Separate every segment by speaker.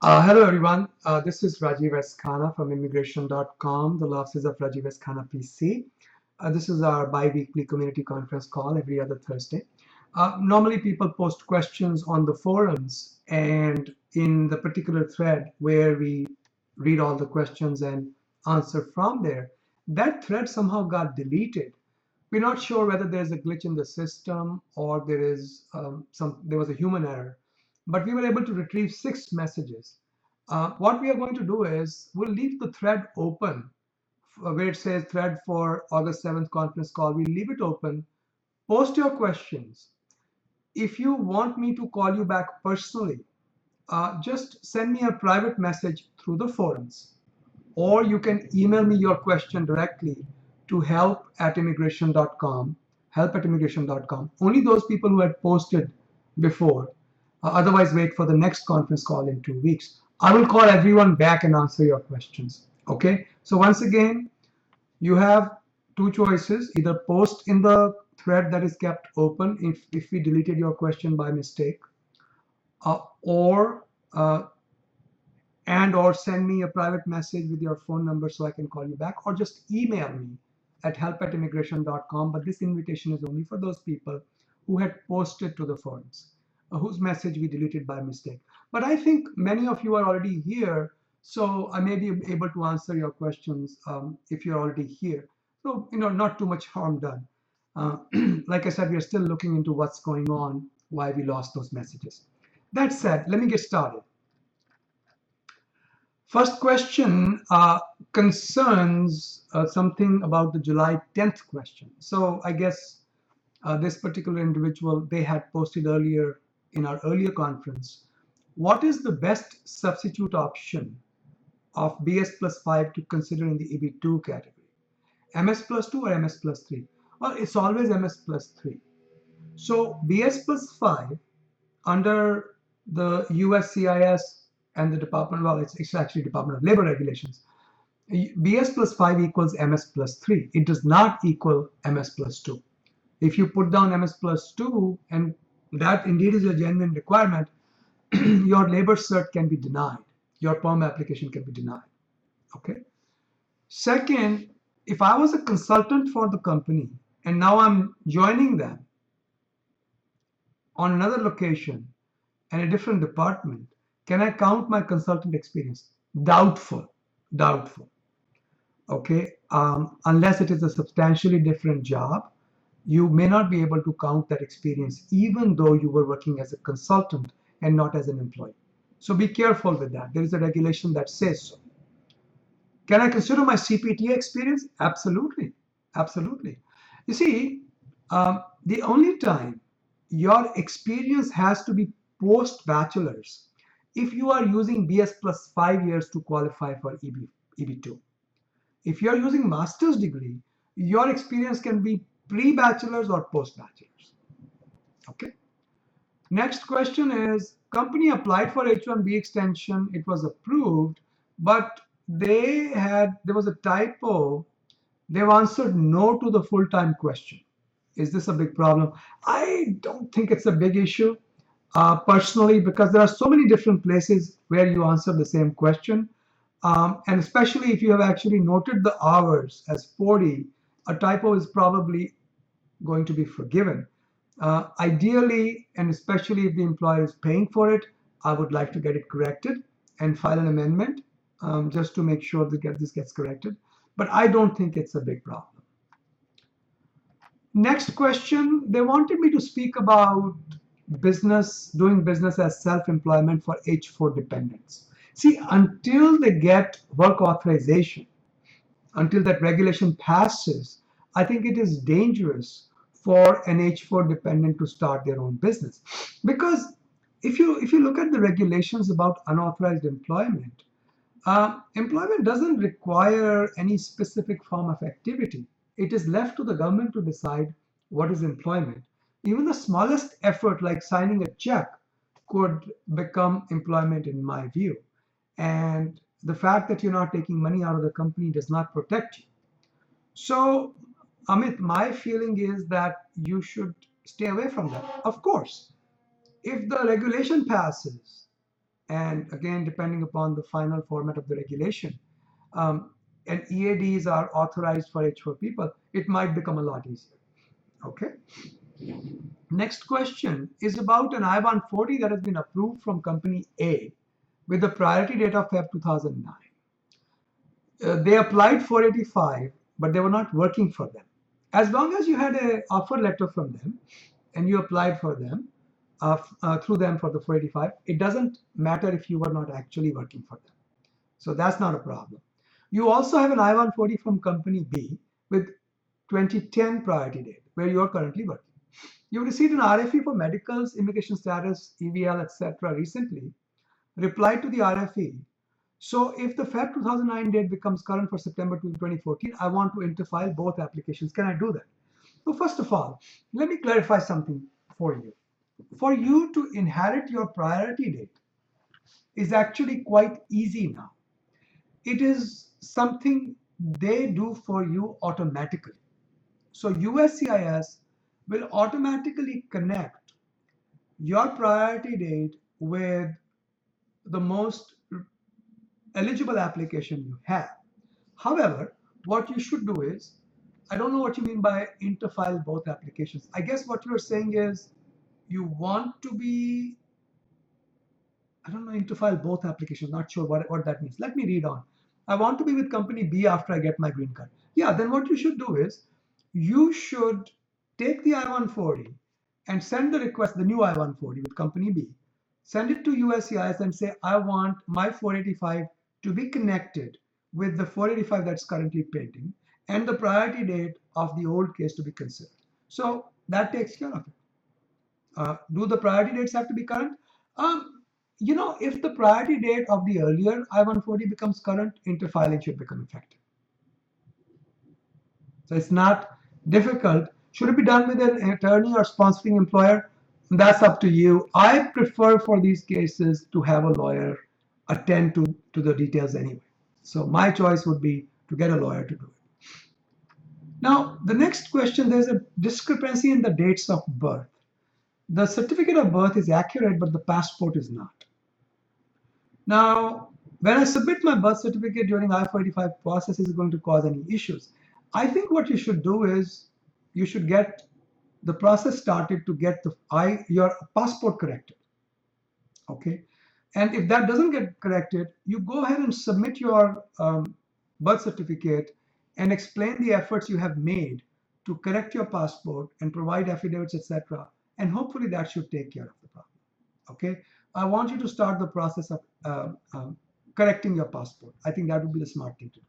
Speaker 1: Hello everyone, this is Rajiv S. Khanna from immigration.com, the offices of Rajiv S. Khanna PC. This is our bi-weekly community conference call every other Thursday. Normally people post questions on the forums and in the particular thread where we read all the questions and answer from there, that thread somehow got deleted. We're not sure whether there's a glitch in the system or there was a human error, but we were able to retrieve 6 messages. What we are going to do is we'll leave the thread open where it says thread for August 7th conference call. We'll leave it open. Post your questions. If you want me to call you back personally, just send me a private message through the forums, or you can email me your question directly to help@immigration.com. Help@immigration.com. Only those people who had posted before. Otherwise, wait for the next conference call in 2 weeks. I will call everyone back and answer your questions. Okay. So once again, you have two choices: either post in the thread that is kept open if we deleted your question by mistake, or and or send me a private message with your phone number so I can call you back, or just email me at help@immigration.com. But this invitation is only for those people who had posted to the forums, whose message we deleted by mistake. But I think many of you are already here, so I may be able to answer your questions if you're already here. So, not too much harm done. Uh, like I said, we are still looking into what's going on, why we lost those messages. That said, let me get started. First question concerns something about the July 10th question. So I guess this particular individual, they had posted earlier in our earlier conference, what is the best substitute option of BS plus 5 to consider in the EB2 category? MS plus 2 or MS plus 3? Well, it's always MS plus 3. So BS plus 5 under the USCIS and the Department, well, it's actually Department of Labor regulations. BS plus 5 equals MS plus 3. It does not equal MS plus 2. If you put down MS plus 2, and that indeed is a genuine requirement, your labor cert can be denied. Your PERM application can be denied. Okay. Second, if I was a consultant for the company and now I'm joining them on another location and a different department, can I count my consultant experience? Doubtful. Doubtful. Okay. Unless it is a substantially different job, you may not be able to count that experience even though you were working as a consultant and not as an employee. So be careful with that. There is a regulation that says so. Can I consider my CPT experience? Absolutely. Absolutely. You see, the only time your experience has to be post-bachelor's if you are using BS plus 5 years to qualify for EB2. If you're using master's degree, your experience can be pre-bachelor's or post-bachelor's. Okay. Next question is, company applied for H-1B extension. It was approved, but there was a typo. They've answered no to the full-time question. Is this a big problem? I don't think it's a big issue personally, because there are so many different places where you answer the same question. And especially if you have actually noted the hours as 40, a typo is probably going to be forgiven. Ideally, and especially if the employer is paying for it, I would like to get it corrected and file an amendment just to make sure that this gets corrected. But I don't think it's a big problem. Next question, they wanted me to speak about doing business as self-employment for H4 dependents. See, until they get work authorization, until that regulation passes, I think it is dangerous for an H4 dependent to start their own business. Because if you look at the regulations about unauthorized employment, employment doesn't require any specific form of activity. It is left to the government to decide what is employment. Even the smallest effort, like signing a check, could become employment in my view. And the fact that you're not taking money out of the company does not protect you. So, Amit, my feeling is that you should stay away from that. Of course, if the regulation passes and again, depending upon the final format of the regulation, um, and EADs are authorized for H4 people, it might become a lot easier. Okay. Next question is about an I-140 that has been approved from company A with the priority date of Feb 2009. They applied 485, but they were not working for them. As long as you had an offer letter from them and you applied for them through them for the 485, it doesn't matter if you were not actually working for them. So that's not a problem. You also have an I-140 from company B with 2010 priority date where you are currently working. You received an RFE for medicals, immigration status, EVL, etc. recently. Replied to the RFE. So if the Feb 2009 date becomes current for September 2014, I want to interfile both applications. Can I do that? So first of all, let me clarify something for you. For you to inherit your priority date is actually quite easy now. It is something they do for you automatically. So USCIS will automatically connect your priority date with the most eligible application you have. However, what you should do is, I don't know what you mean by interfile both applications. I guess what you're saying is you want to be, I don't know, interfile both applications, not sure what that means. Let me read on. I want to be with company B after I get my green card. Yeah, then what you should do is you should take the I-140 and send the request, the new I-140 with company B, send it to USCIS and say, I want my 485 to be connected with the 485 that's currently pending and the priority date of the old case to be considered. So that takes care of it. Do the priority dates have to be current? If the priority date of the earlier I-140 becomes current, interfiling should become effective. So it's not difficult. Should it be done with an attorney or sponsoring employer? That's up to you. I prefer for these cases to have a lawyer attend to the details anyway. So my choice would be to get a lawyer to do it. Now, the next question, there's a discrepancy in the dates of birth. The certificate of birth is accurate, but the passport is not. Now, when I submit my birth certificate during I-485 process, is it going to cause any issues? I think what you should do is you should get the process started to get your passport corrected. Okay, and if that doesn't get corrected, you go ahead and submit your birth certificate and explain the efforts you have made to correct your passport and provide affidavits, etc. And hopefully that should take care of the problem. Okay, I want you to start the process of correcting your passport. I think that would be the smart thing to do.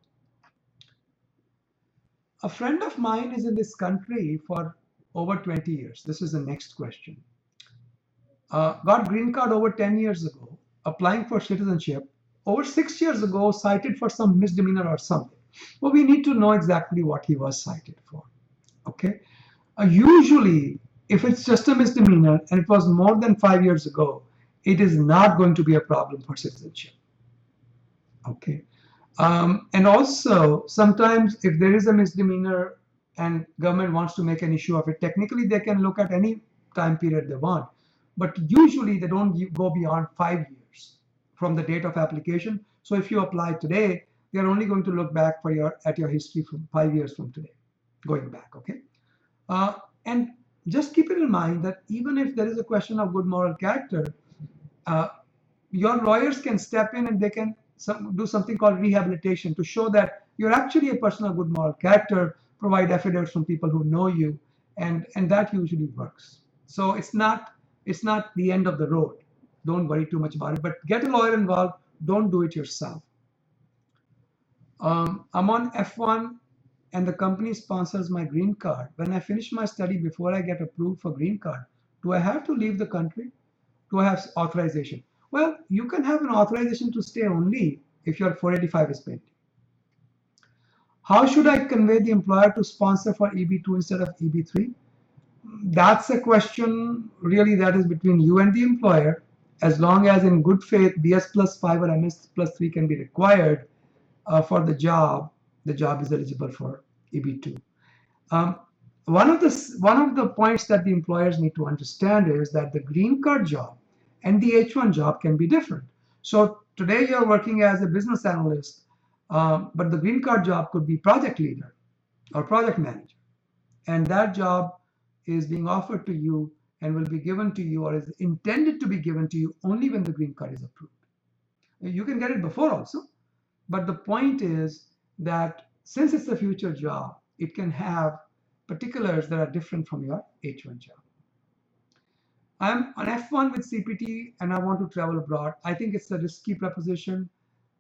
Speaker 1: A friend of mine is in this country for over 20 years. This is the next question. Got green card over 10 years ago, applying for citizenship. Over 6 years ago, cited for some misdemeanor or something. Well, we need to know exactly what he was cited for. Okay. Usually, if it's just a misdemeanor and it was more than 5 years ago, it is not going to be a problem for citizenship. Okay. And also, sometimes if there is a misdemeanor and government wants to make an issue of it, technically they can look at any time period they want. But usually they don't go beyond 5 years from the date of application. So if you apply today, they're only going to look back at your history from 5 years from today, going back. Okay. And just keep it in mind that even if there is a question of good moral character, your lawyers can step in and they can do something called rehabilitation to show that you're actually a person of good moral character, provide affidavits from people who know you, and that usually works. So it's not the end of the road. Don't worry too much about it, but get a lawyer involved. Don't do it yourself. I'm on F1 and the company sponsors my green card. When I finish my study before I get approved for green card, do I have to leave the country? Do I have authorization? Well, you can have an authorization to stay only if your 485 is pending. How should I convey the employer to sponsor for EB2 instead of EB3? That's a question really that is between you and the employer. As long as in good faith BS plus 5 or MS plus 3 can be required for the job is eligible for EB2. One of the points that the employers need to understand is that the green card job and the H1 job can be different. So today you're working as a business analyst, but the green card job could be project leader or project manager. And that job is being offered to you and will be given to you or is intended to be given to you only when the green card is approved. You can get it before also, but the point is that since it's a future job, it can have particulars that are different from your H1 job. I'm on F1 with CPT and I want to travel abroad. I think it's a risky proposition.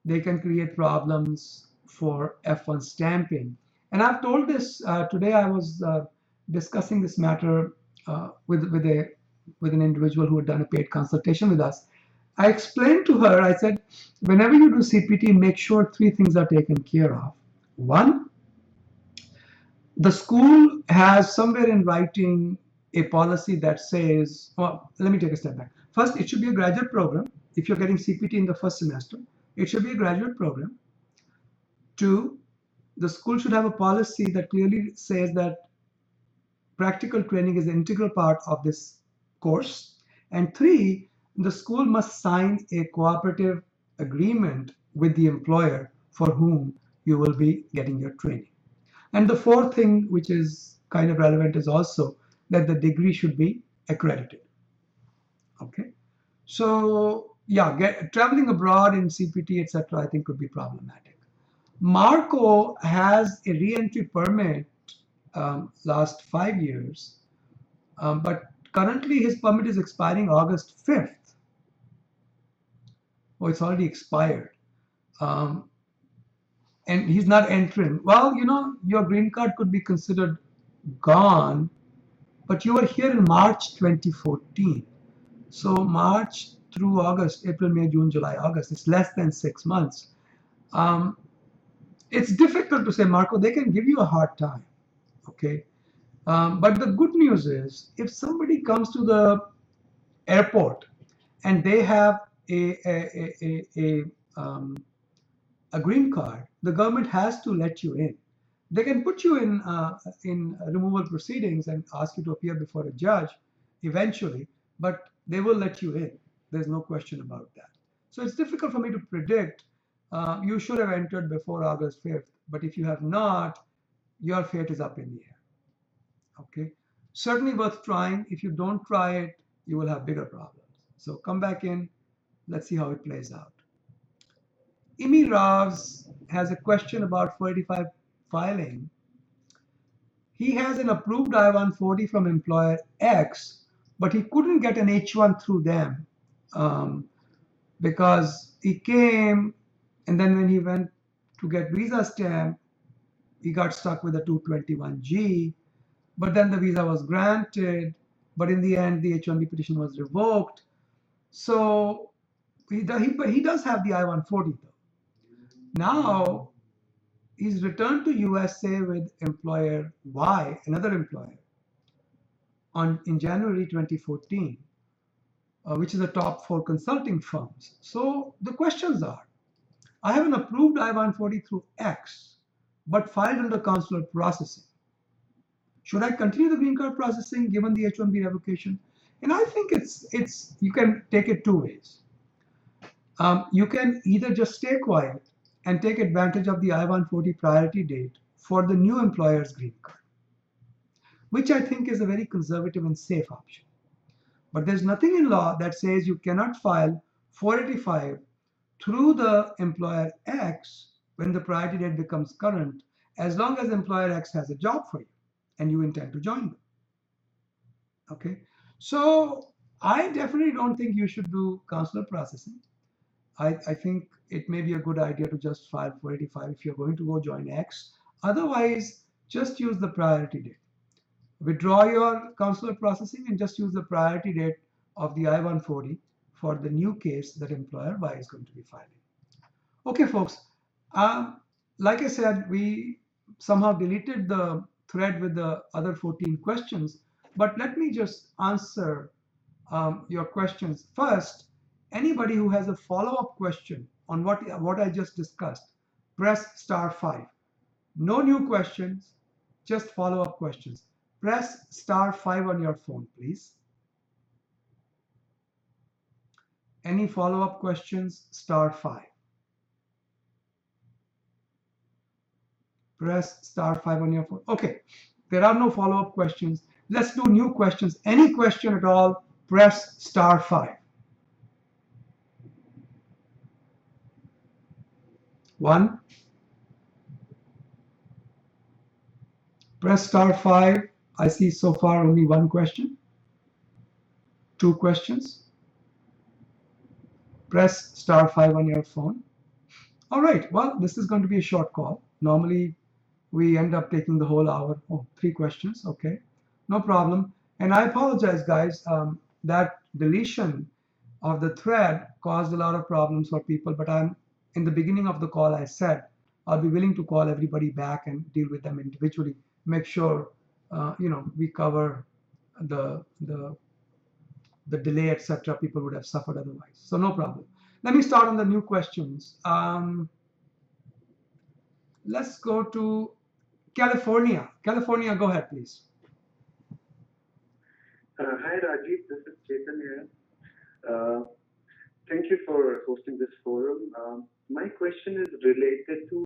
Speaker 1: They can create problems for F1 stamping. And I've told this today. I was discussing this matter with an individual who had done a paid consultation with us. I explained to her. I said, whenever you do CPT, make sure three things are taken care of. One, the school has somewhere in writing a policy that says, well, let me take a step back. First, it should be a graduate program. If you're getting CPT in the first semester, it should be a graduate program. Two, the school should have a policy that clearly says that practical training is an integral part of this course. And three, the school must sign a cooperative agreement with the employer for whom you will be getting your training. And the fourth thing, which is kind of relevant, is also that the degree should be accredited. Okay. So yeah, traveling abroad in CPT, etc., I think could be problematic. Marco has a re-entry permit last 5 years, but currently his permit is expiring August 5th. Oh, it's already expired. And he's not entering. Well, your green card could be considered gone, but you were here in March 2014. So March through August, April, May, June, July, August, it's less than 6 months. It's difficult to say, Marco, they can give you a hard time, okay? But the good news is, if somebody comes to the airport and they have a green card, the government has to let you in. They can put you in removal proceedings and ask you to appear before a judge eventually, but they will let you in. There's no question about that. So it's difficult for me to predict. You should have entered before August 5th, but if you have not, your fate is up in the air. Okay, certainly worth trying. If you don't try it, you will have bigger problems. So come back in. Let's see how it plays out. Imi Ravs has a question about 485 filing. He has an approved I-140 from employer X, but he couldn't get an H1 through them because he came, and then when he went to get visa stamp, he got stuck with a 221G, but then the visa was granted, but in the end, the H1B petition was revoked. So he does have the I-140 though. Now, he's returned to USA with employer Y, another employer, in January 2014, which is the top 4 consulting firms. So the questions are, I have an approved I-140 through X, but filed under consular processing. Should I continue the green card processing given the H-1B revocation? And I think it's you can take it two ways. You can either just stay quiet and take advantage of the I-140 priority date for the new employer's green card, which I think is a very conservative and safe option. But there's nothing in law that says you cannot file 485 through the employer X when the priority date becomes current, as long as employer X has a job for you and you intend to join them. Okay, so I definitely don't think you should do consular processing. I think it may be a good idea to just file 485 if you're going to go join X. Otherwise, just use the priority date. Withdraw your consular processing and just use the priority date of the I-140 for the new case that employer Y is going to be filing. Okay, folks. Like I said, we somehow deleted the thread with the other 14 questions, but let me just answer your questions. First, anybody who has a follow-up question on what I just discussed, press *5. No new questions, just follow-up questions. Press *5 on your phone, please. Any follow-up questions? *5. Press *5 on your phone. Okay, there are no follow-up questions. Let's do new questions. Any question at all, press *5. 1. Press *5. I see so far only one question. 2 questions. Press *5 on your phone. All right, well, this is going to be a short call. Normally, we end up taking the whole hour. Oh, 3 questions. Okay, no problem. And I apologize, guys. That deletion of the thread caused a lot of problems for people. But in the beginning of the call, I said I'll be willing to call everybody back and deal with them individually. Make sure we cover the delay, etc. People would have suffered otherwise. So no problem. Let me start on the new questions. Let's go to California. California, go ahead, please.
Speaker 2: Hi, Rajiv. This is Chetan here. Thank you for hosting this forum. My question is related to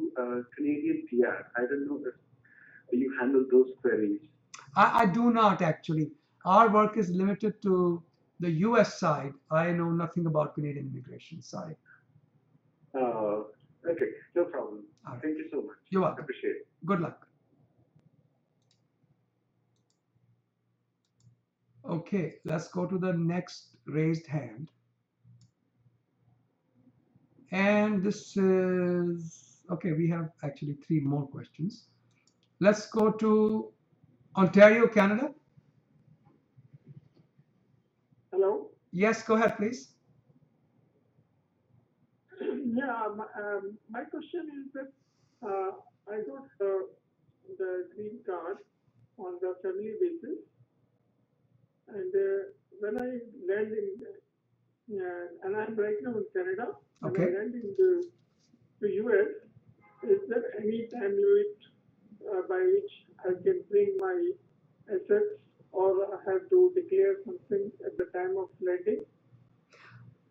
Speaker 2: Canadian PR. I don't know if you handle those queries.
Speaker 1: I do not actually. Our work is limited to the US side. I know nothing about Canadian immigration side.
Speaker 2: Okay, no problem.
Speaker 1: All right.
Speaker 2: Thank you so much.
Speaker 1: You're welcome.
Speaker 2: Appreciate it.
Speaker 1: Good luck. Okay, let's go to the next raised hand. And this is, okay, we have actually 3 more questions. Let's go to Ontario, Canada.
Speaker 3: Hello?
Speaker 1: Yes, go ahead, please.
Speaker 3: Yeah, my question is that I got the green card on the family basis, and when I land in, and I'm right now in Canada, and
Speaker 1: Okay.
Speaker 3: I land in the US, is there any time limit by which I can bring my assets, or I have to declare something at the time of landing?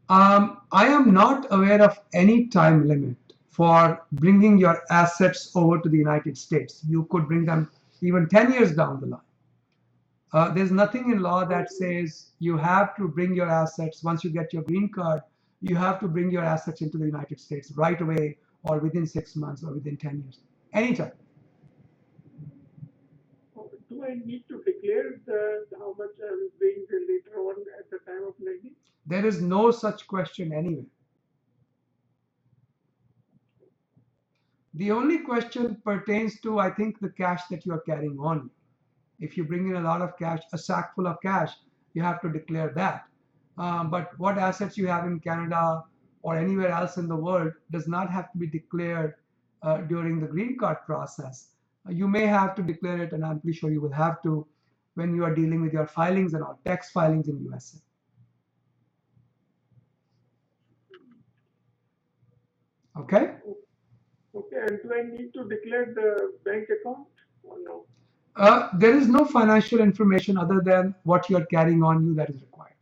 Speaker 1: I am not aware of any time limit for bringing your assets over to the United States. You could bring them even 10 years down the line. There's nothing in law that says you have to bring your assets once you get your green card. You have to bring your assets into the United States right away, or within 6 months, or within 10 years, anytime.
Speaker 3: Do I need to declare how much I will bring later on at the time of landing?
Speaker 1: There is no such question anywhere. The only question pertains to, I think, the cash that you are carrying on. If you bring in a lot of cash, a sack full of cash, you have to declare that. But what assets you have in Canada or anywhere else in the world does not have to be declared during the green card process. You may have to declare it, and I'm pretty sure you will have to when you are dealing with your filings and all tax filings in USA. Okay?
Speaker 3: Okay, and do I need to declare the bank account or no?
Speaker 1: There is no financial information other than what you are carrying on you that is required.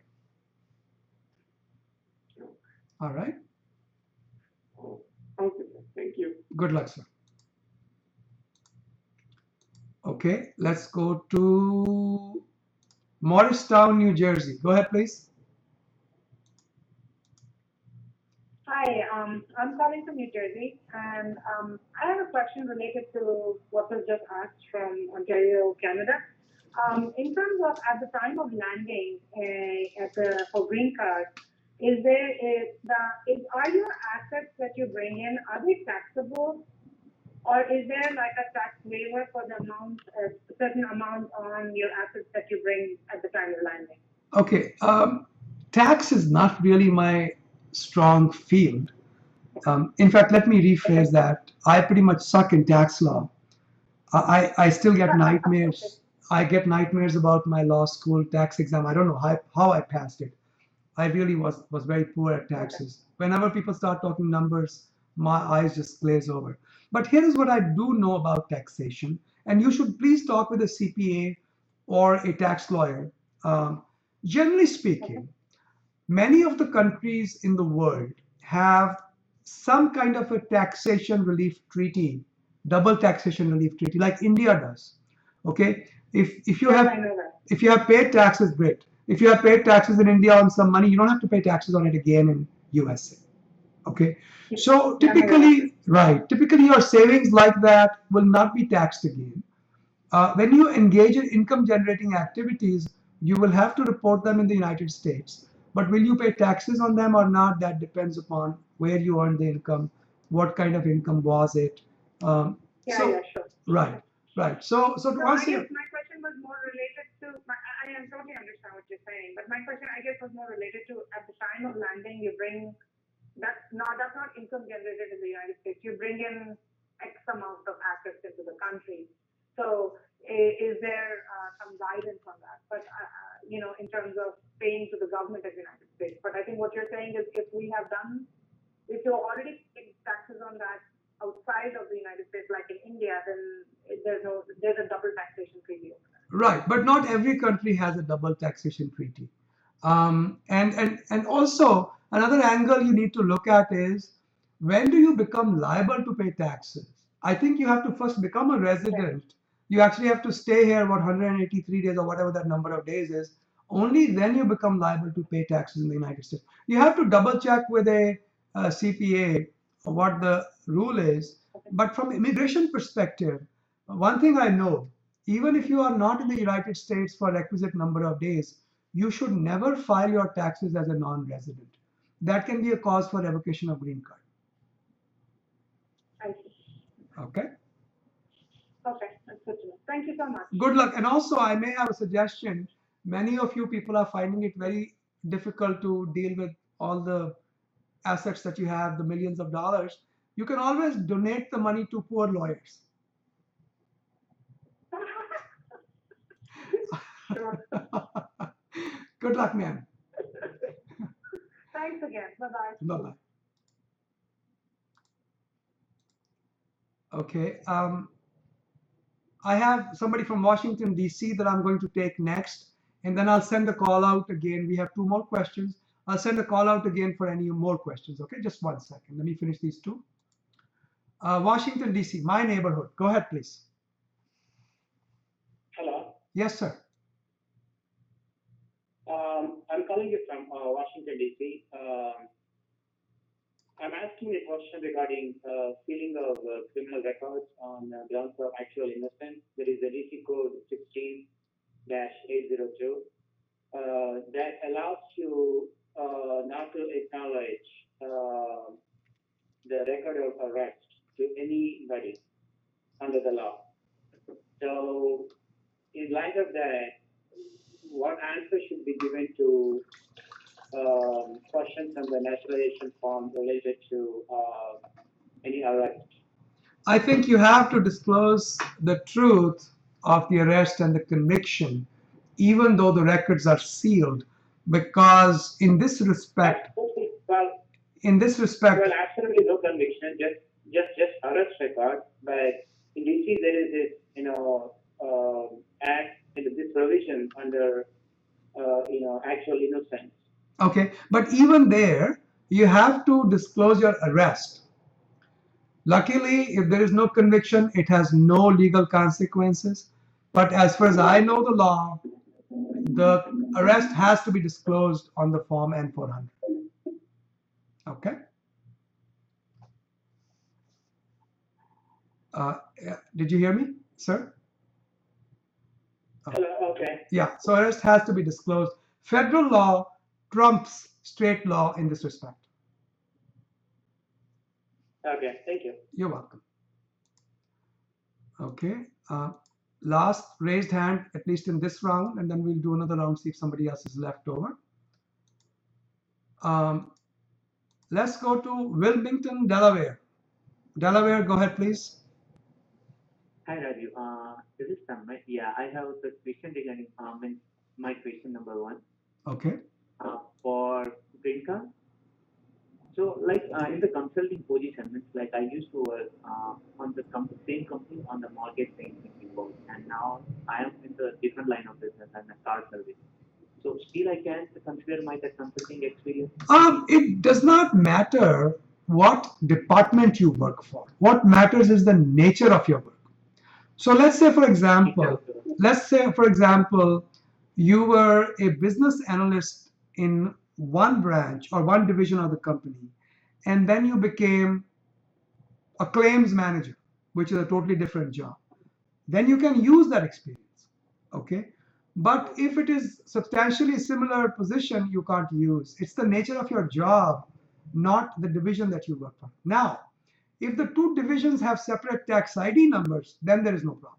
Speaker 1: All right?
Speaker 3: Oh, okay, thank you.
Speaker 1: Good luck, sir. Okay, let's go to Morristown, New Jersey. Go ahead, please.
Speaker 4: Hi, I'm calling from New Jersey, and I have a question related to what was just asked from Ontario, Canada. In terms of at the time of landing for green card, are your assets that you bring in, are they taxable, or is there like a tax waiver for the amount, a certain amount on your assets that you bring at the time of landing?
Speaker 1: Okay, tax is not really my strong field. In fact, let me rephrase that. I pretty much suck in tax law. I still get nightmares. I get nightmares about my law school tax exam. I don't know how I passed it. I really was very poor at taxes. Whenever people start talking numbers, my eyes just glaze over. But here is what I do know about taxation, and you should please talk with a CPA or a tax lawyer. Generally speaking, Many of the countries in the world have some kind of a taxation relief treaty, double taxation relief treaty, like India does. Okay, if you
Speaker 4: Yes,
Speaker 1: have
Speaker 4: I know that.
Speaker 1: if you have paid taxes, great. If you have paid taxes in India on some money, you don't have to pay taxes on it again in USA. Okay, so
Speaker 4: I'm aware of it.
Speaker 1: typically your savings like that will not be taxed again. When you engage in income generating activities, you will have to report them in the United States. But will you pay taxes on them or not? That depends upon where you earned the income, what kind of income was it. Um,
Speaker 4: Yeah,
Speaker 1: so,
Speaker 4: sure.
Speaker 1: right, right. So to
Speaker 4: So I
Speaker 1: answer
Speaker 4: guess
Speaker 1: your,
Speaker 4: my question was more related to, I am totally understand what you're saying, but my question I guess was more related to at the time of landing, you bring, that's not income generated in the United States. You bring in X amount of assets into the country. So is there some guidance on that? But, in terms of paying to the government of the United States. But I think what you're saying is if you already paid taxes on that outside of the United States, like in India, then there's a double taxation treaty over there.
Speaker 1: right, but not every country has a double taxation treaty. And also another angle you need to look at is when do you become liable to pay taxes? I think you have to first become a resident. You actually have to stay here what 183 days or whatever that number of days is. Only then you become liable to pay taxes in the United States. You have to double check with a CPA what the rule is. But from immigration perspective, one thing I know, even if you are not in the United States for requisite number of days, you should never file your taxes as a non-resident. That can be a cause for revocation of green card.
Speaker 4: I see.
Speaker 1: Okay.
Speaker 4: Okay, that's good to know. Thank you so much.
Speaker 1: Good luck. And also, I may have a suggestion. Many of you people are finding it very difficult to deal with all the assets that you have, the millions of dollars. You can always donate the money to poor lawyers.
Speaker 4: Sure.
Speaker 1: Good luck, ma'am.
Speaker 4: Thanks again. Bye-bye.
Speaker 1: Bye-bye. Okay. I have somebody from Washington, D.C. that I'm going to take next, and then I'll send a call out again. We have two more questions. I'll send a call out again for any more questions. Okay, just one second. Let me finish these two. Washington, D.C., my neighborhood. Go ahead, please.
Speaker 5: Hello.
Speaker 1: Yes, sir.
Speaker 5: I'm calling you from Washington, D.C. I'm asking a question regarding sealing of criminal records on grounds of actual innocence. There is a DC code 16-802 that allows you not to acknowledge the record of arrest to anybody under the law. So, in light of that, what answer should be given to questions on the naturalization form related to any arrest?
Speaker 1: I think you have to disclose the truth of the arrest and the conviction, even though the records are sealed, because in this respect,
Speaker 5: Well, absolutely no conviction, just arrest record. But in DC, there is this, act, this provision under, actual innocence.
Speaker 1: okay, but even there, you have to disclose your arrest. Luckily, if there is no conviction, it has no legal consequences. But as far as I know the law, the arrest has to be disclosed on the form N400. Okay. Did you hear me, sir?
Speaker 5: Hello, okay.
Speaker 1: Yeah, so arrest has to be disclosed. Federal law trumps state law in this respect.
Speaker 5: Okay, thank you.
Speaker 1: You're welcome. Okay. Last raised hand, at least in this round, and then we'll do another round, see if somebody else is left over. Let's go to Wilmington, Delaware. Delaware, go ahead, please.
Speaker 6: Hi, Raju. This is Samay. Yeah, I have a question regarding my question number one.
Speaker 1: Okay.
Speaker 6: For green card. So, in the consulting position, it's I used to work on the same company on the mortgage banking before, and now I am in the different line of business and the car service. So, still I can't consider my that consulting experience.
Speaker 1: It does not matter what department you work for. What matters is the nature of your work. So let's say for example, you were a business analyst in one branch or one division of the company, and then you became a claims manager, which is a totally different job. Then you can use that experience. Okay. But if it is substantially similar position, you can't use. It's the nature of your job, not the division that you work for. Now, if the two divisions have separate tax ID numbers, then there is no problem.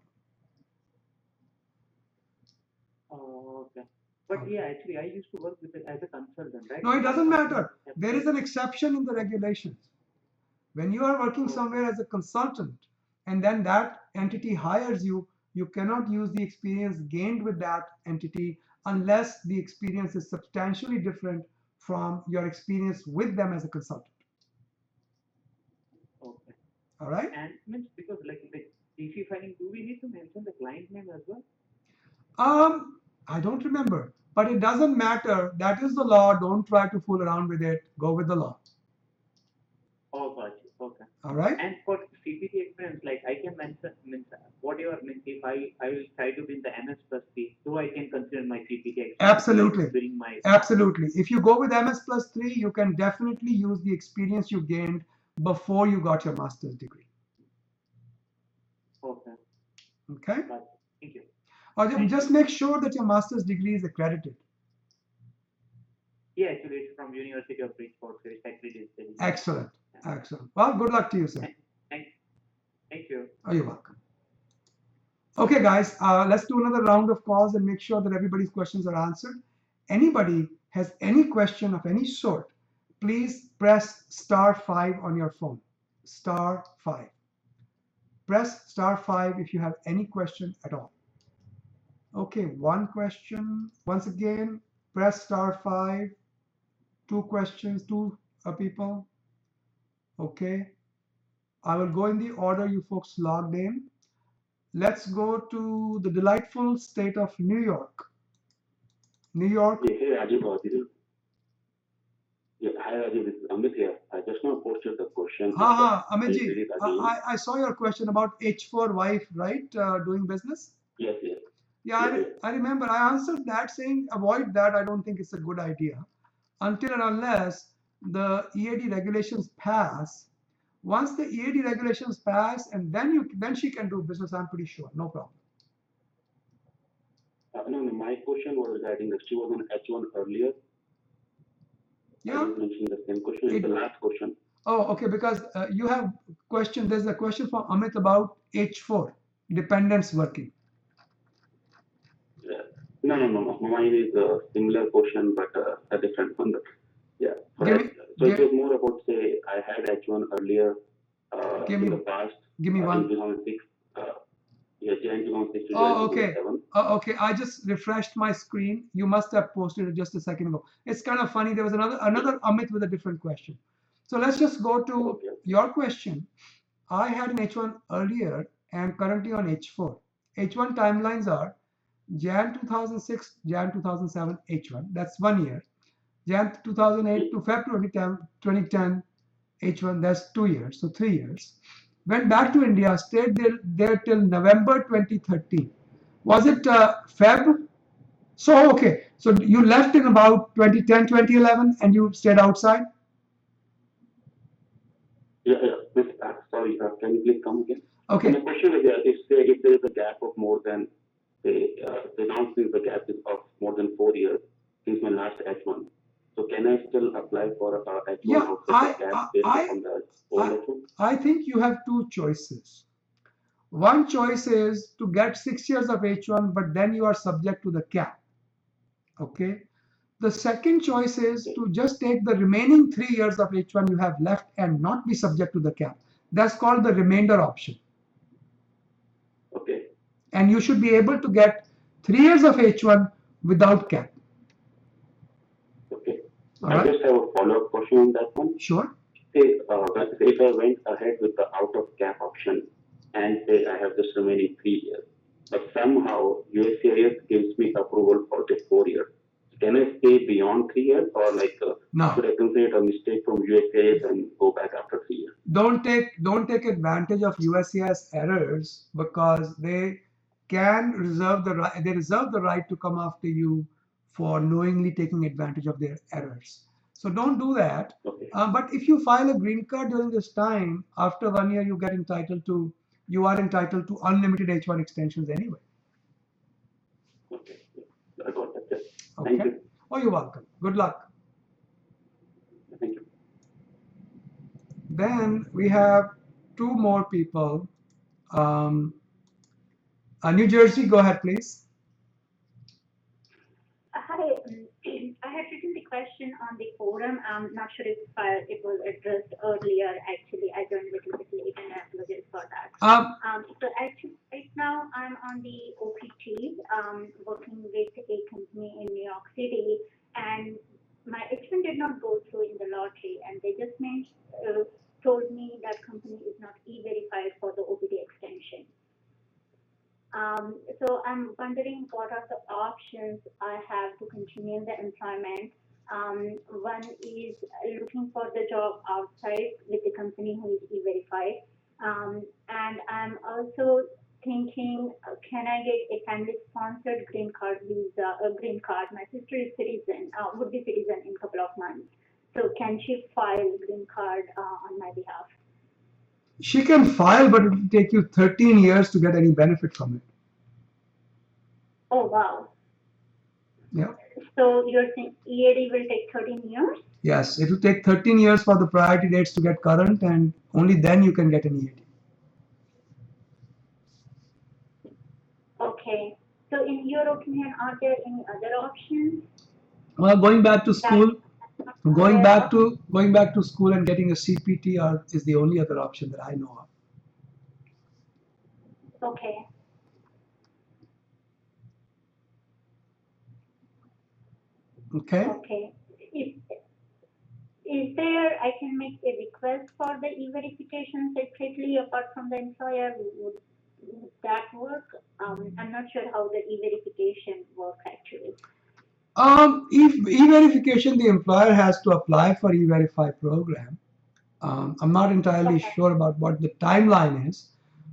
Speaker 6: Oh, okay. But yeah, actually, I used to work with it as a consultant, right?
Speaker 1: No, it doesn't matter. There is an exception in the regulations. When you are working somewhere as a consultant and then that entity hires you, you cannot use the experience gained with that entity unless the experience is substantially different from your experience with them as a consultant.
Speaker 6: Okay.
Speaker 1: All right?
Speaker 6: And means because like the DC filing, do we need to mention the client name as well?
Speaker 1: I don't remember, but it doesn't matter. That is the law. Don't try to fool around with it. Go with the law.
Speaker 6: Oh, got you. Okay.
Speaker 1: All right?
Speaker 6: And for CPT experience, like I can mention means whatever means if I will try to be in the MS plus P, so I can consider my CPT experience.
Speaker 1: Absolutely.
Speaker 6: During my
Speaker 1: Absolutely. If you go with MS plus 3, you can definitely use the experience you gained before you got your master's degree.
Speaker 6: Okay.
Speaker 1: Okay?
Speaker 6: Got it. Thank you.
Speaker 1: Or just make sure that your master's degree is accredited.
Speaker 6: Yeah, actually it's from University of Bridgeport, so it's accredited.
Speaker 1: Excellent. Excellent. Well, good luck to you, sir.
Speaker 6: Thank you.
Speaker 1: Oh, you're welcome. Okay, guys, let's do another round of calls and make sure that everybody's questions are answered. Anybody has any question of any sort, please press *5 on your phone. *5. Press *5 if you have any question at all. Okay, one question. Once again, press *5. Two questions, two people. Okay. I will go in the order you folks logged in. Let's go to the delightful state of New York. New York.
Speaker 7: Yeah, hey Rajiv, hi Rajiv, this is Amit here. I just now posted the question.
Speaker 1: Amitji, I saw your question about H4 wife, right? Doing business?
Speaker 7: Yes, yes.
Speaker 1: Yeah, I remember I answered that saying avoid that. I don't think it's a good idea until and unless the EAD regulations pass. Once the EAD regulations pass, and then she can do business, I'm pretty sure. No problem.
Speaker 7: No, my question was regarding that she was on H1 earlier.
Speaker 1: Yeah.
Speaker 7: I was mentioning the same question. It's the last question.
Speaker 1: Oh, okay, because you have question. There's a question from Amit about H4 dependents working.
Speaker 7: Yeah. No. Mine is a similar question, but a different one. Yeah. It was more about, say, I had H1 earlier in the past.
Speaker 1: Give me one.
Speaker 7: In 2006. Yeah, Jan 2006 to
Speaker 1: Oh, okay.
Speaker 7: 2007.
Speaker 1: Okay, I just refreshed my screen. You must have posted it just a second ago. It's kind of funny. There was another Amit with a different question. So let's just go to your question. I had an H1 earlier and currently on H4. H1 timelines are Jan 2006, Jan 2007, H1. That's 1 year. Jan 2008 to February 2010, H1. That's 2 years. So 3 years. Went back to India, stayed there till November 2013. Was it Feb? So, okay. So you left in about 2010, 2011 and you stayed outside?
Speaker 7: Yeah. Sorry, can you please come again?
Speaker 1: Okay.
Speaker 7: So the question is, if there is a gap of more than, say, now since the gap is of more than 4 years since my last H1, so can I still apply for a H1 outside the gap based on the old H1?
Speaker 1: I think you have two choices. One choice is to get 6 years of H1, but then you are subject to the cap. Okay. The second choice is to just take the remaining 3 years of H1 you have left and not be subject to the cap. That's called the remainder option.
Speaker 7: Okay.
Speaker 1: And you should be able to get 3 years of H1 without cap.
Speaker 7: Okay.
Speaker 1: All
Speaker 7: I just have a follow-up question on that one.
Speaker 1: Sure.
Speaker 7: Say, if I went ahead with the out of cap option and say I have this remaining 3 years, but somehow USCIS gives me approval for the 4 years. can I stay beyond 3 years, or like
Speaker 1: No.
Speaker 7: should I consider it a mistake from USCIS and go back after 3 years?
Speaker 1: Don't take advantage of USCIS errors, because they reserve the right to come after you for knowingly taking advantage of their errors. So don't do that.
Speaker 7: Okay.
Speaker 1: But if you file a green card during this time, after 1 year you are entitled to unlimited H1 extensions anyway.
Speaker 7: Okay. I got that. Yes.
Speaker 1: Okay.
Speaker 7: Thank you.
Speaker 1: Oh, you're welcome. Good luck.
Speaker 7: Thank you.
Speaker 1: Then we have two more people. New Jersey, go ahead, please.
Speaker 8: Hi, I had written the question on the forum. I'm not sure if it was addressed earlier. Actually, I joined a little bit late, and I apologize for that. So actually, right now I'm on the OPT, working with a company in New York City, and my H1 did not go through in the lottery, and they just told me that company is not e-verified for the OPT extension. So I'm wondering what are the options I have to continue the employment. One is looking for the job outside with the company who is e-verified. And I'm also thinking, can I get a family-sponsored green card visa, a green card? My sister is would be citizen in a couple of months. So can she file green card on my behalf?
Speaker 1: She can file, but it will take you 13 years to get any benefit from it.
Speaker 8: Oh, wow.
Speaker 1: Yeah.
Speaker 8: So you're saying EAD will take 13 years?
Speaker 1: Yes, it will take 13 years for the priority dates to get current, and only then you can get an EAD.
Speaker 8: Okay. So in your opinion, are there any other options?
Speaker 1: Well, going back to school and getting a CPT is the only other option that I know of.
Speaker 8: Okay.
Speaker 1: Okay.
Speaker 8: Okay. Is there, I can make a request for the e-verification separately apart from the employer? Would that work? I'm not sure how the e-verification works actually.
Speaker 1: E-verification, the employer has to apply for E-Verify program. I'm not entirely sure about what the timeline is,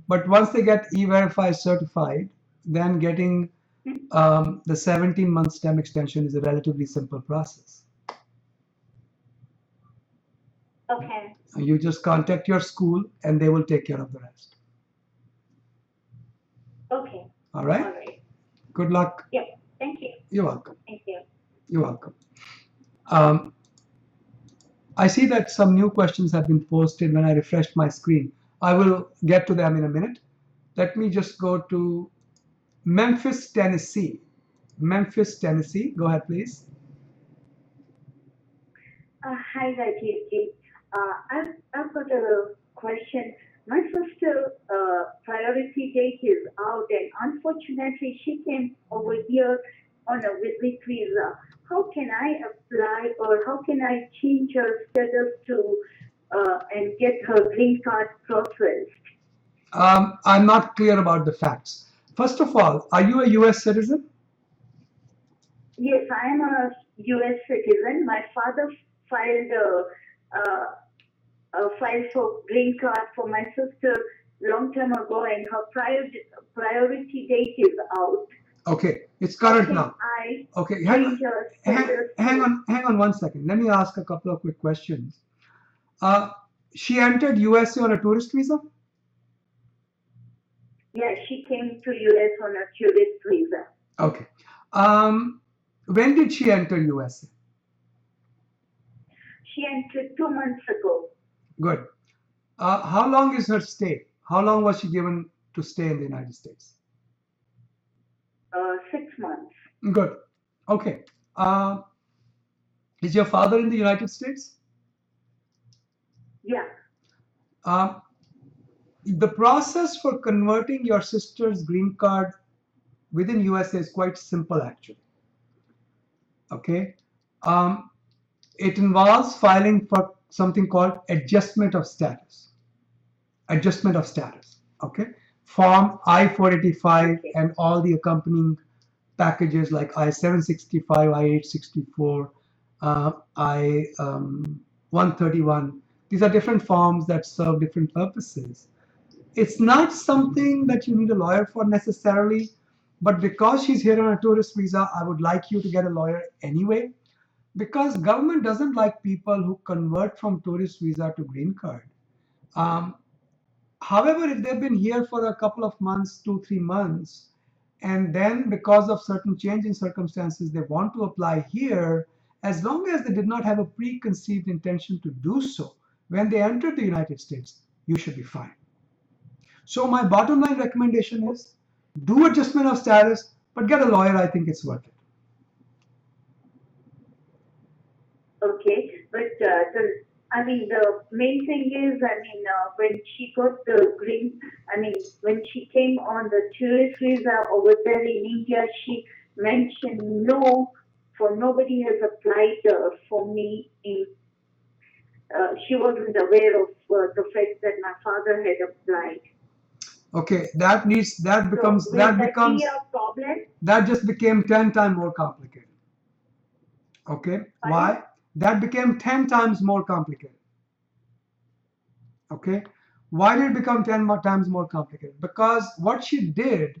Speaker 1: but once they get E-Verify certified, then getting the 17-month STEM extension is a relatively simple process.
Speaker 8: Okay.
Speaker 1: You just contact your school and they will take care of the rest.
Speaker 8: Okay.
Speaker 1: All right?
Speaker 8: All right.
Speaker 1: Good luck.
Speaker 8: Yep. Thank you.
Speaker 1: You're welcome.
Speaker 8: Thank you.
Speaker 1: You're welcome. I see that some new questions have been posted when I refreshed my screen. I will get to them in a minute. Let me just go to Memphis, Tennessee. Memphis, Tennessee. Go ahead, please.
Speaker 9: Hi, Rajeev. I've got a question. My sister priority date is out, and unfortunately, she came over here on a visit visa. How can I apply, or how can I change her status to and get her green card processed?
Speaker 1: I'm not clear about the facts. First of all, are you a U.S. citizen?
Speaker 9: Yes, I am a U.S. citizen. My father filed a file for green card for my sister long time ago, and her priority date is out.
Speaker 1: Okay, it's current now. Okay, hang on 1 second. Let me ask a couple of quick questions. She entered USA on a tourist visa?
Speaker 9: Yeah, she came to US on a tourist visa.
Speaker 1: Okay. When did she enter USA?
Speaker 9: She entered 2 months ago.
Speaker 1: Good. How long is her stay? How long was she given to stay in the United States?
Speaker 9: 6 months.
Speaker 1: Good. Okay. Is your father in the United States?
Speaker 9: Yeah.
Speaker 1: The process for converting your sister's green card within USA is quite simple, actually. Okay. It involves filing for something called adjustment of status. Adjustment of status. Okay. Form I-485 and all the accompanying packages like I-765, I-864, I-131. These are different forms that serve different purposes. It's not something that you need a lawyer for necessarily, but because she's here on a tourist visa, I would like you to get a lawyer anyway, because government doesn't like people who convert from tourist visa to green card. Um, However, if they've been here for a couple of months, 2, 3 months, and then because of certain change in circumstances, they want to apply here, as long as they did not have a preconceived intention to do so when they entered the United States, you should be fine. So my bottom line recommendation is do adjustment of status, but get a lawyer. I think it's worth it.
Speaker 9: Okay, but the main thing is, when she got the green, when she came on the tourist visa over there in India, she mentioned no, for nobody has applied for me. She wasn't aware of the fact that my father had applied.
Speaker 1: Okay, that becomes
Speaker 9: Be a problem?
Speaker 1: That just became 10 times more complicated. Okay, why? That became 10 times more complicated. Okay, why did it become 10 times more complicated? Because what she did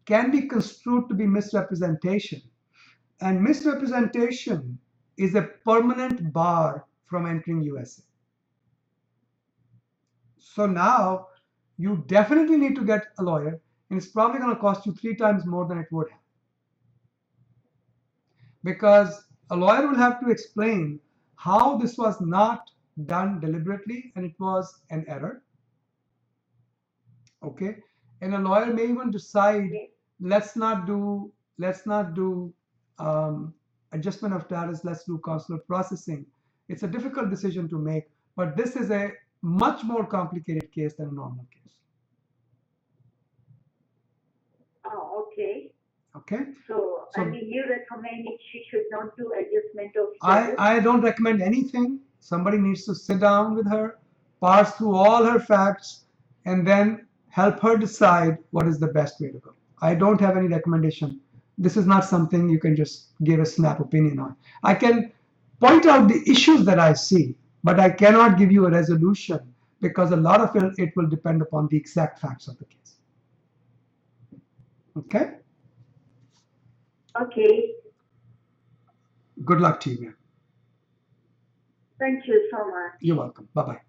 Speaker 1: can be construed to be misrepresentation, and misrepresentation is a permanent bar from entering USA. So now you definitely need to get a lawyer, and it's probably going to cost you 3 times more than it would have, because a lawyer will have to explain how this was not done deliberately and it was an error. Okay, and a lawyer may even decide, let's not do adjustment of status, let's do consular processing. It's a difficult decision to make, but this is a much more complicated case than a normal case.
Speaker 9: Oh, okay.
Speaker 1: Okay.
Speaker 9: So you recommend she should not do adjustment of status?
Speaker 1: I don't recommend anything. Somebody needs to sit down with her, parse through all her facts, and then help her decide what is the best way to go. I don't have any recommendation. This is not something you can just give a snap opinion on. I can point out the issues that I see, but I cannot give you a resolution because a lot of it will depend upon the exact facts of the case. Okay?
Speaker 9: Okay.
Speaker 1: Good luck to you, ma'am.
Speaker 9: Thank you so much.
Speaker 1: You're welcome. Bye-bye.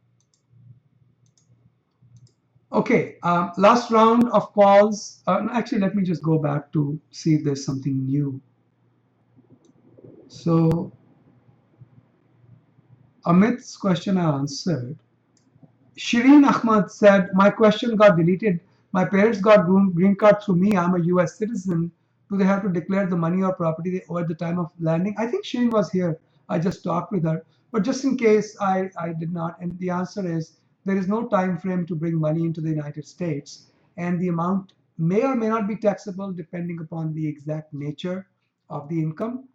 Speaker 1: Okay, last round of calls. Actually, let me just go back to see if there's something new. So, Amit's question I answered. Shireen Ahmad said, my question got deleted. My parents got green card through me. I'm a US citizen. Do they have to declare the money or property they owe at the time of landing? I think Shireen was here. I just talked with her. But just in case I did not, and the answer is there is no time frame to bring money into the United States. And the amount may or may not be taxable depending upon the exact nature of the income.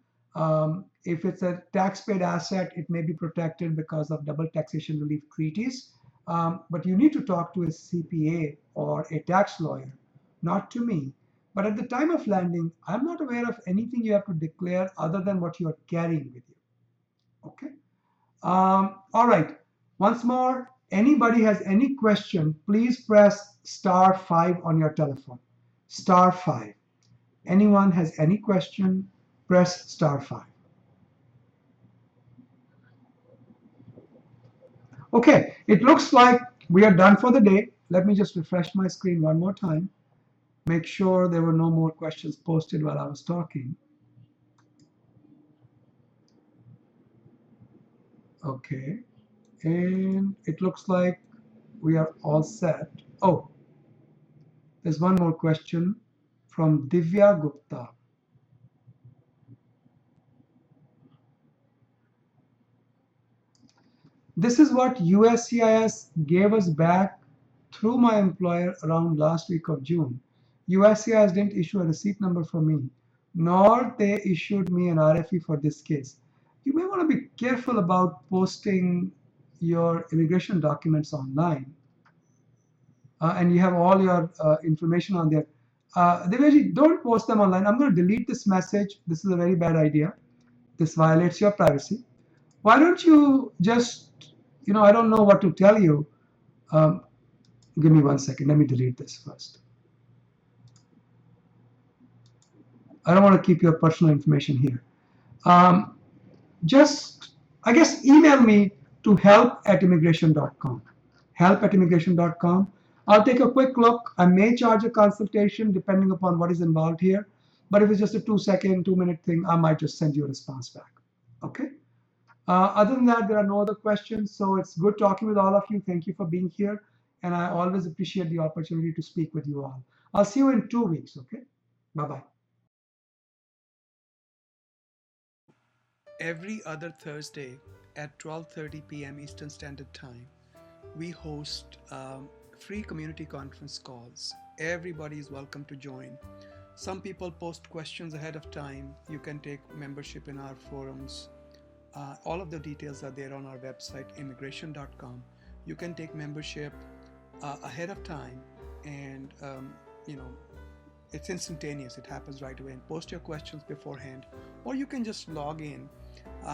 Speaker 1: If it's a tax-paid asset, it may be protected because of double taxation relief treaties. But you need to talk to a CPA or a tax lawyer, not to me. But at the time of landing, I'm not aware of anything you have to declare other than what you are carrying with you. Okay. All right. Once more, anybody has any question, please press *5 on your telephone. *5. Anyone has any question, press *5. Okay, it looks like we are done for the day. Let me just refresh my screen one more time. Make sure there were no more questions posted while I was talking. Okay, and it looks like we are all set. Oh, there's one more question from Divya Gupta. This is what USCIS gave us back through my employer around last week of June. USCIS didn't issue a receipt number for me, nor they issued me an RFE for this case. You may want to be careful about posting your immigration documents online. And you have all your information on there. Deveji, don't post them online. I'm going to delete this message. This is a very bad idea. This violates your privacy. Why don't you just, I don't know what to tell you. Give me 1 second. Let me delete this first. I don't want to keep your personal information here. Just, I guess, email me to help@immigration.com. Help@immigration.com. I'll take a quick look. I may charge a consultation depending upon what is involved here. But if it's just a 2-second, 2-minute thing, I might just send you a response back. Okay? Other than that, there are no other questions. So it's good talking with all of you. Thank you for being here. And I always appreciate the opportunity to speak with you all. I'll see you in 2 weeks. Okay? Bye-bye. Every other Thursday at 12:30 p.m. Eastern Standard Time, we host free community conference calls. Everybody is welcome to join. Some people post questions ahead of time. You can take membership in our forums. All of the details are there on our website, immigration.com. You can take membership ahead of time, and it's instantaneous. It happens right away. And post your questions beforehand, or you can just log in.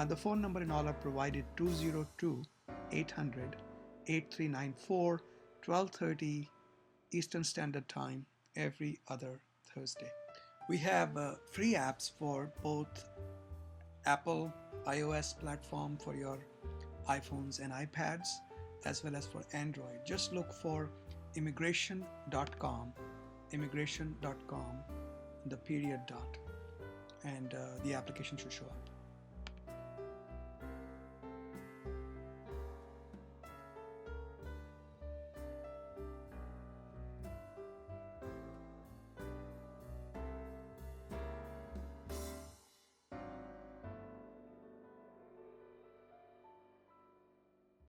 Speaker 1: The phone number and all are provided: 202-800-8394, 12:30 Eastern Standard Time, every other Thursday. We have free apps for both Apple iOS platform for your iPhones and iPads, as well as for Android. Just look for immigration.com, the period dot, and the application should show up.